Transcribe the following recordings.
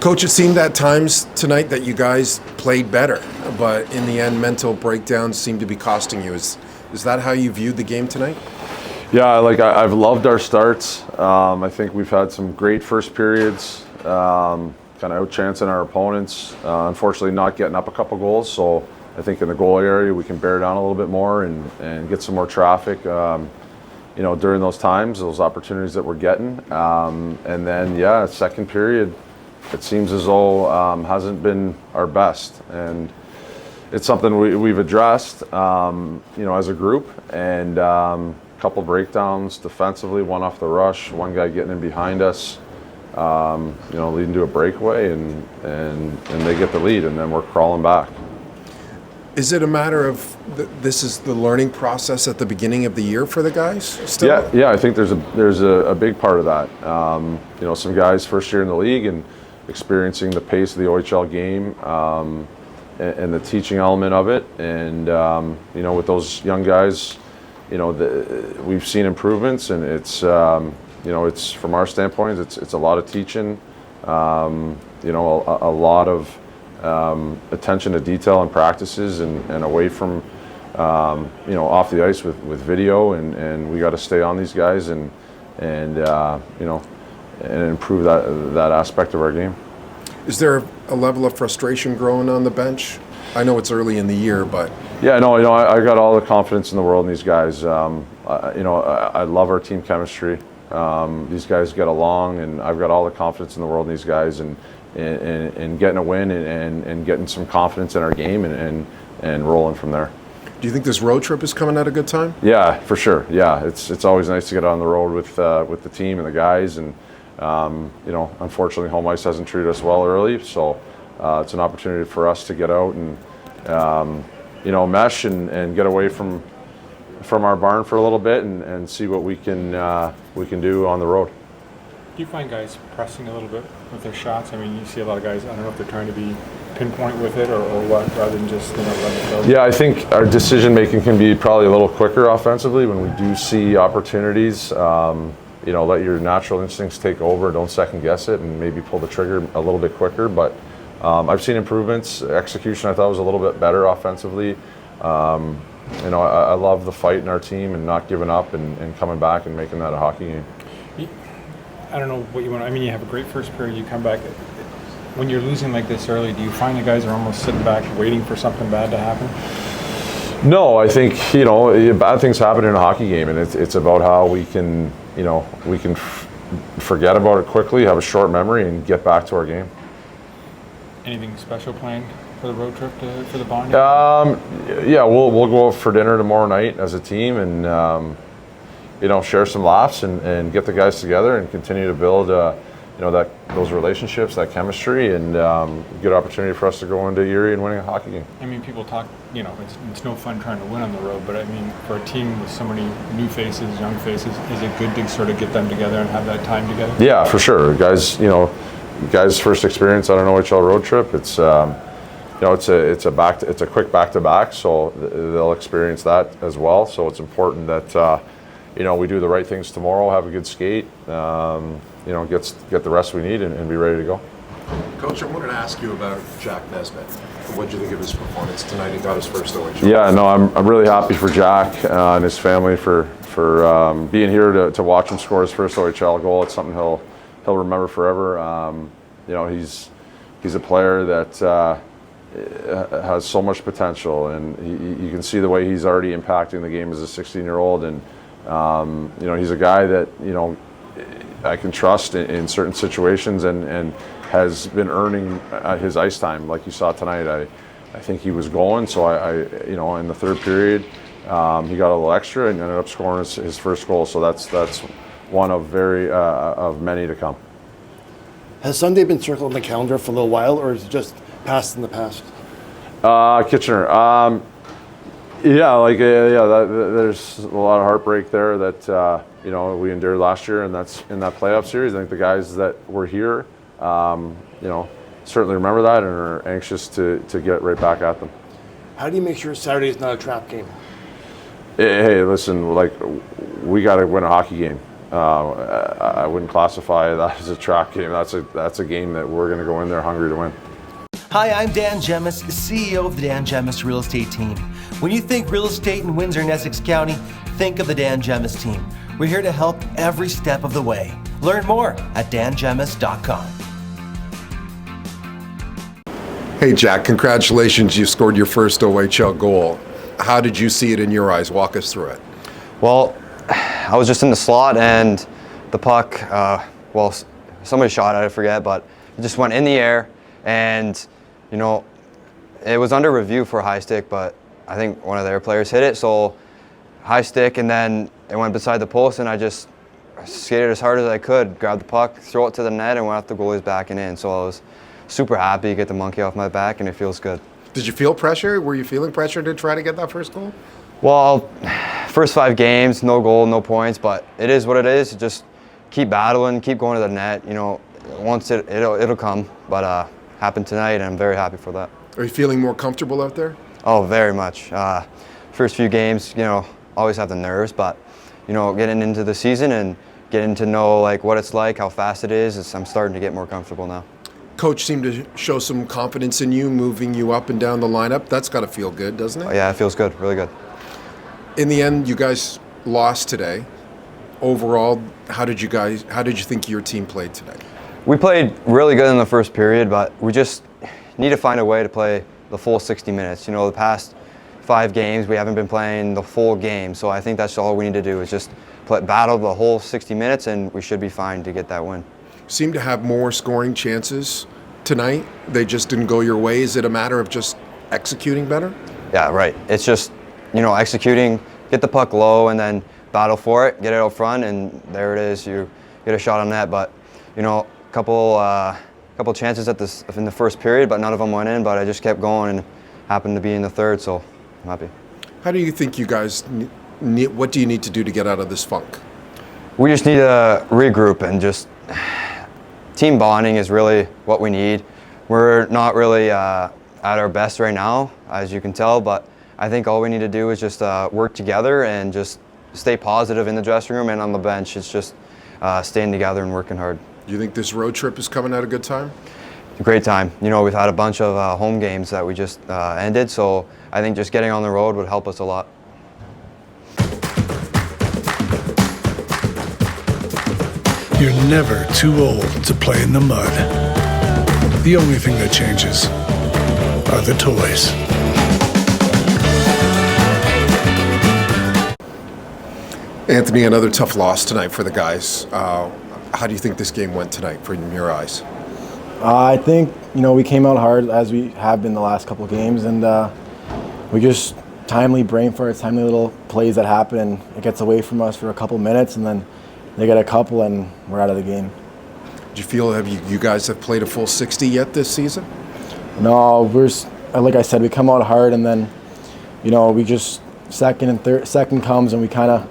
Coach, it seemed at times tonight that you guys played better, but in the end, mental breakdowns seemed to be costing you. Is that how you viewed the game tonight? Yeah, I've loved our starts. I think we've had some great first periods, kind of outchancing our opponents. Unfortunately, not getting up a couple goals. So I think in the goal area we can bear down a little bit more and get some more traffic. During those times, those opportunities that we're getting, and then second period, it seems as though hasn't been our best, and it's something we've addressed, as a group, and couple breakdowns defensively, one off the rush, one guy getting in behind us, leading to a breakaway, and they get the lead, and then we're crawling back. Is it a matter of this is the learning process at the beginning of the year for the guys still? Yeah, I think there's a big part of that. Some guys first year in the league and experiencing the pace of the OHL game and the teaching element of it, and with those young guys, we've seen improvements, and it's it's from our standpoint, it's a lot of teaching, a lot of attention to detail and practices, and away from off the ice with video, and we got to stay on these guys and improve that aspect of our game. Is there a level of frustration growing on the bench? I know it's early in the year, but I got all the confidence in the world in these guys. I love our team chemistry. These guys get along, and I've got all the confidence in the world in these guys, and getting a win and getting some confidence in our game and rolling from there. Do you think this road trip is coming at a good time? Yeah, for sure. Yeah, it's always nice to get on the road with the team and the guys, and unfortunately, home ice hasn't treated us well early, so it's an opportunity for us to get out and mesh and get away from our barn for a little bit and see what we can do on the road. Do you find guys pressing a little bit with their shots? I mean, you see a lot of guys, I don't know if they're trying to be pinpoint with it or what, rather than just let it go. Yeah, I think our decision making can be probably a little quicker offensively when we do see opportunities. Let your natural instincts take over, don't second guess it, and maybe pull the trigger a little bit quicker. But I've seen improvements. Execution, I thought, was a little bit better offensively. I love the fight in our team and not giving up and coming back and making that a hockey game. I don't know what you want. I mean, you have a great first period. You come back. When you're losing like this early, do you find the guys are almost sitting back waiting for something bad to happen? No, I think bad things happen in a hockey game, and it's about how we can forget about it quickly, have a short memory, and get back to our game. Anything special planned for the road trip for the bond? We'll go out for dinner tomorrow night as a team, and share some laughs and get the guys together and continue to build those relationships, that chemistry, and good opportunity for us to go into Erie and winning a hockey game. I mean, people talk, it's no fun trying to win on the road, but I mean, for a team with so many new faces, young faces, is it good to sort of get them together and have that time together? Yeah, for sure. Guys' first experience on an OHL road trip, it's a quick back-to-back, so they'll experience that as well. So it's important that we do the right things tomorrow, have a good skate, get the rest we need, and be ready to go. Coach, I wanted to ask you about Jack Nesbitt. What did you think of his performance tonight? He got his first OHL. Yeah, no, I'm really happy for Jack and his family for being here to watch him score his first OHL goal. It's something he'll remember forever. He's a player that has so much potential, and you can see the way he's already impacting the game as a 16-year-old, and he's a guy that I can trust in certain situations, and has been earning his ice time, like you saw tonight. I think he was going, so I in the third period, he got a little extra and ended up scoring his first goal. So that's one of of many to come. Has Sunday been circled on the calendar for a little while, or is it just past in the past? Kitchener. There's a lot of heartbreak there that we endured last year, and that's in that playoff series. I think the guys that were here, certainly remember that and are anxious to get right back at them. How do you make sure Saturday is not a trap game? Hey, listen, we got to win a hockey game. I wouldn't classify that as a track game. That's a game that we're going to go in there hungry to win. Hi, I'm Dan Gemus, CEO of the Dan Gemus Real Estate Team. When you think real estate in Windsor and Essex County, think of the Dan Gemus Team. We're here to help every step of the way. Learn more at dangemus.com. Hey, Jack, congratulations. You scored your first OHL goal. How did you see it in your eyes? Walk us through it. Well, I was just in the slot and the puck, somebody shot it, I forget, but it just went in the air and, you know, it was under review for a high stick, but I think one of their players hit it, so high stick, and then it went beside the post and I just skated as hard as I could, grabbed the puck, throw it to the net, and went off the goalie's back and in. So I was super happy to get the monkey off my back, and it feels good. Did you feel pressure? Were you feeling pressure to try to get that first goal? Well, first 5 games, no goal, no points, but it is what it is. Just keep battling, keep going to the net. You know, once it'll come, but happened tonight, and I'm very happy for that. Are you feeling more comfortable out there? Oh, very much. First few games, you know, always have the nerves, but you know, getting into the season and getting to know like what it's like, how fast it is, I'm starting to get more comfortable now. Coach seemed to show some confidence in you, moving you up and down the lineup. That's got to feel good, doesn't it? Oh, yeah, it feels good, really good. In the end, you guys lost today. Overall, how did you think your team played today? We played really good in the first period, but we just need to find a way to play the full 60 minutes. You know, the past 5 games, we haven't been playing the full game, so I think that's all we need to do is just battle the whole 60 minutes, and we should be fine to get that win. Seem to have more scoring chances tonight. They just didn't go your way. Is it a matter of just executing better? Yeah, right. It's just, you know, executing, get the puck low, and then battle for it, get it out front, and there it is. You get a shot on net. But, you know, a couple chances in the first period, but none of them went in. But I just kept going and happened to be in the third, so I'm happy. How do you think you guys need? What do you need to do to get out of this funk? We just need to regroup and just team bonding is really what we need. We're not really at our best right now, as you can tell, but I think all we need to do is just work together and just stay positive in the dressing room and on the bench. It's just staying together and working hard. Do you think this road trip is coming at a good time? A great time. You know, we've had a bunch of home games that we just ended, so I think just getting on the road would help us a lot. You're never too old to play in the mud. The only thing that changes are the toys. Anthony, another tough loss tonight for the guys. How do you think this game went tonight from your eyes? I think, you know, we came out hard as we have been the last couple of games, and we just timely brain farts, timely little plays that happen, and it gets away from us for a couple minutes, and then they get a couple, and we're out of the game. Do you feel you guys have played a full 60 yet this season? No, like I said, we come out hard, and then, you know, we just second comes, and we kind of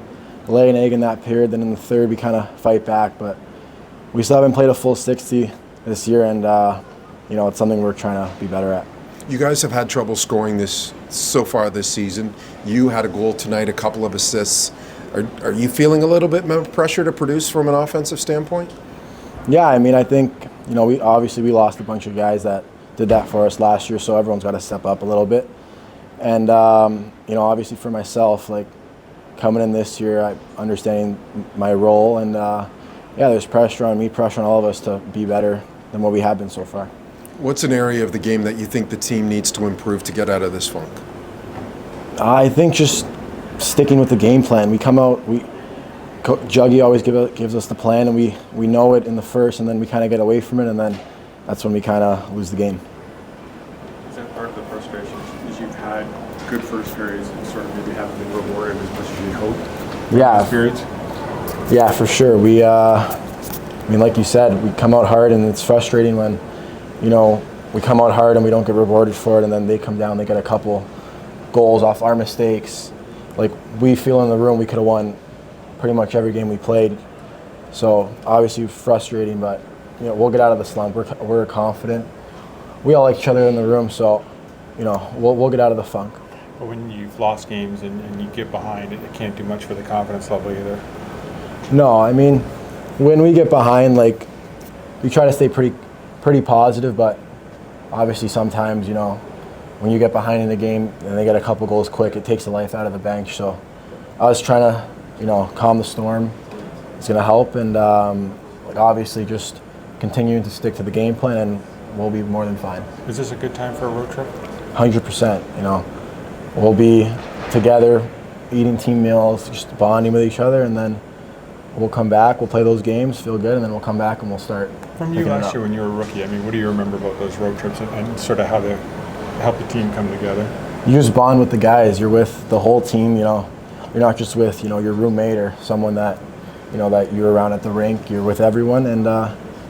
lay an egg in that period. Then in the third, we kind of fight back, but we still haven't played a full 60 this year, and you know, it's something we're trying to be better at. You guys have had trouble scoring so far this season. You had a goal tonight, a couple of assists. Are you feeling a little bit more pressure to produce from an offensive standpoint? Yeah, I mean, I think, you know, we lost a bunch of guys that did that for us last year, so everyone's got to step up a little bit. And you know, obviously for myself, like coming in this year, understanding my role, and yeah, there's pressure on me, pressure on all of us to be better than what we have been so far. What's an area of the game that you think the team needs to improve to get out of this funk? I think just sticking with the game plan. We come out, Juggy always gives us the plan, and we know it in the first, and then we kind of get away from it, and then that's when we kind of lose the game. Is that part of the frustration? Is you've had good first periods and sort of maybe haven't been rewarded as much as you hoped? Yeah. Periods? Yeah, for sure. I mean, like you said, we come out hard, and it's frustrating when, you know, we come out hard and we don't get rewarded for it, and then they come down, they get a couple goals off our mistakes. Like, we feel in the room we could have won pretty much every game we played. So obviously frustrating, but you know, we'll get out of the slump. We're confident. We all like each other in the room, so you know, we'll get out of the funk. But when you've lost games and you get behind, it can't do much for the confidence level either. No, I mean, when we get behind, like, we try to stay pretty positive, but obviously sometimes, you know, when you get behind in the game and they get a couple goals quick, it takes the life out of the bench. So I was trying to, you know, calm the storm. It's going to help, and like, obviously just continuing to stick to the game plan, and we'll be more than fine. Is this a good time for a road trip? 100%, you know. We'll be together, eating team meals, just bonding with each other, and then we'll come back, we'll play those games, feel good, and then we'll come back and we'll start. From you last year when you were a rookie, I mean, what do you remember about those road trips and sort of how they help the team come together? You just bond with the guys. You're with the whole team, you know. You're not just with, you know, your roommate or someone that, you know, that you're around at the rink. You're with everyone, and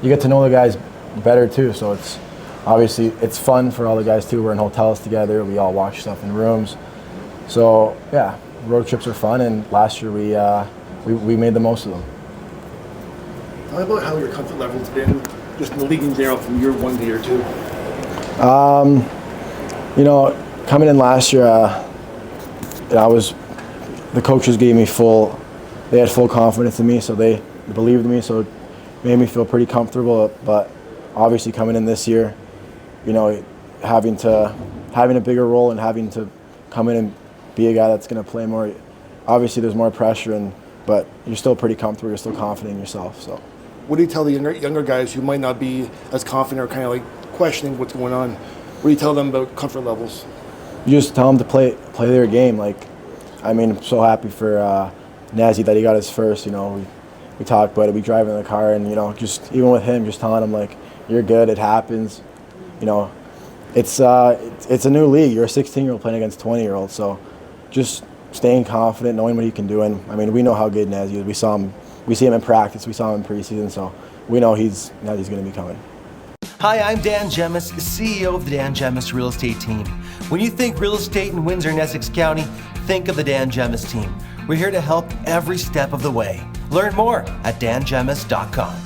you get to know the guys better too. So it's obviously it's fun for all the guys too. We're in hotels together. We all watch stuff in rooms. So yeah, road trips are fun, and last year we made the most of them. Tell me about how your comfort level's been just in the league in general from year 1 to year 2. You know, coming in last year, the coaches gave me they had full confidence in me, so they believed in me, so it made me feel pretty comfortable. But obviously coming in this year, you know, having a bigger role and having to come in and be a guy that's going to play more, obviously there's more pressure, but you're still pretty comfortable, you're still confident in yourself. So, what do you tell the younger guys who might not be as confident or kind of like questioning what's going on? What do you tell them about comfort levels? You just tell them to play their game. Like, I mean, I'm so happy for Nazi that he got his first. You know, we talked about it. We drive in the car, and you know, just even with him, just telling him like, you're good. It happens. You know, it's a new league. You're a 16-year-old playing against 20-year-olds. So, just staying confident, knowing what he can do. And I mean, we know how good Nazi is. We see him in practice. We saw him in preseason. So we know Nazi's going to be coming. Hi, I'm Dan Gemus, CEO of the Dan Gemus Real Estate Team. When you think real estate in Windsor and Essex County, think of the Dan Gemus Team. We're here to help every step of the way. Learn more at dangemus.com.